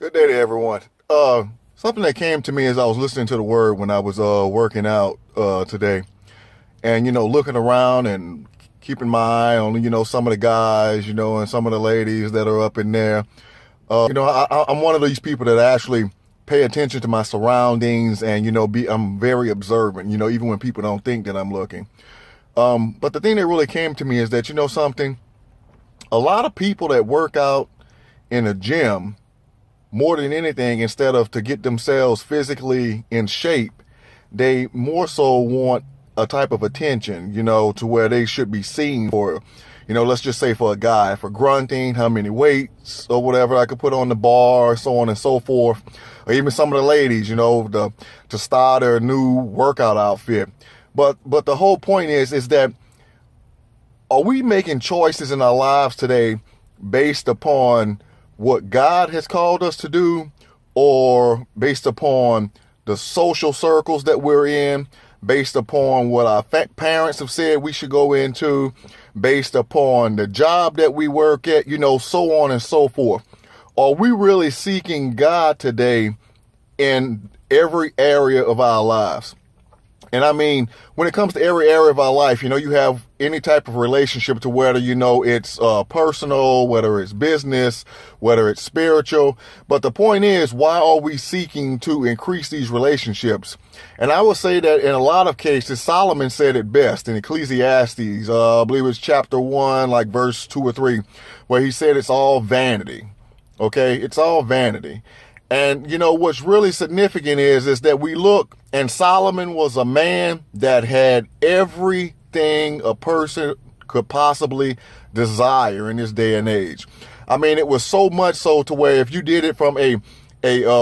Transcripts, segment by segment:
Good day to everyone. Something that came to me as I was listening to the word when I was working out today, and looking around and keeping my eye on some of the guys, and some of the ladies that are up in there. I'm one of these people that actually pay attention to my surroundings, and I'm very observant. Even when people don't think that I'm looking. But the thing that really came to me is that something. A lot of people that work out in a gym more than anything, instead of to get themselves physically in shape, they more so want a type of attention, to where they should be seen for, let's just say for a guy, for grunting, how many weights or whatever I could put on the bar, so on and so forth. Or even some of the ladies, to start their new workout outfit. But the whole point is that, are we making choices in our lives today based upon what God has called us to do, or based upon the social circles that we're in, based upon what our parents have said we should go into, based upon the job that we work at, so on and so forth? Are we really seeking God today in every area of our lives? And I mean, when it comes to every area of our life, you have any type of relationship to whether, it's personal, whether it's business, whether it's spiritual. But the point is, why are we seeking to increase these relationships? And I would say that in a lot of cases, Solomon said it best in Ecclesiastes, I believe it's chapter 1, like verse 2 or 3, where he said it's all vanity. Okay, it's all vanity. And what's really significant is that we look, and Solomon was a man that had everything a person could possibly desire in this day and age. I mean, it was so much so to where if you did it from a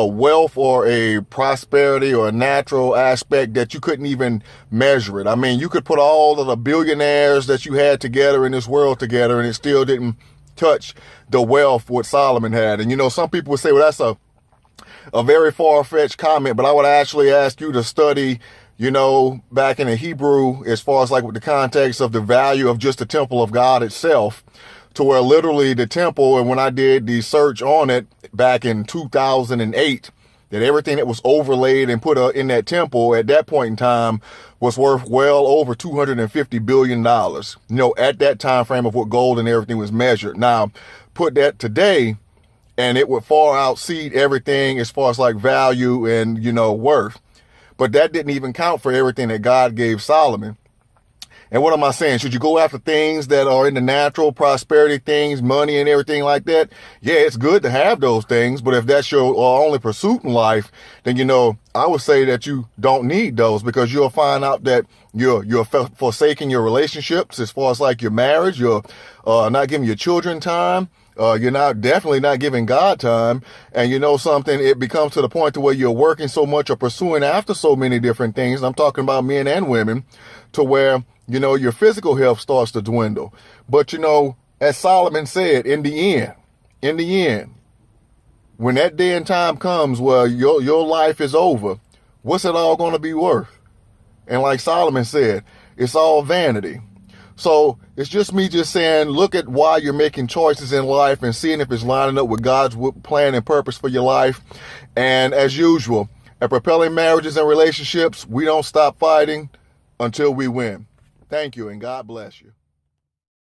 wealth or a prosperity or a natural aspect, that you couldn't even measure it. I mean, you could put all of the billionaires that you had together in this world together, and it still didn't touch the wealth what Solomon had. And some people would say, well, that's a very far-fetched comment, but I would actually ask you to study, back in the Hebrew, as far as like with the context of the value of just the temple of God itself, to where literally the temple, and when I did the search on it back in 2008, that everything that was overlaid and put in that temple at that point in time was worth well over $250 billion, at that time frame of what gold and everything was measured. Now, put that today, and it would far outseed everything as far as like value and, worth. But that didn't even count for everything that God gave Solomon. And what am I saying? Should you go after things that are in the natural prosperity things, money and everything like that? Yeah, it's good to have those things. But if that's your only pursuit in life, then, I would say that you don't need those, because you'll find out that you're forsaking your relationships as far as like your marriage. You're not giving your children time. You're definitely not giving God time. And something, it becomes to the point to where you're working so much or pursuing after so many different things. I'm talking about men and women, to where, your physical health starts to dwindle. But, as Solomon said, in the end, when that day and time comes where your life is over, what's it all going to be worth? And like Solomon said, it's all vanity. So it's just me just saying, look at why you're making choices in life and seeing if it's lining up with God's plan and purpose for your life. And as usual, at Propelling Marriages and Relationships, we don't stop fighting until we win. Thank you, and God bless you.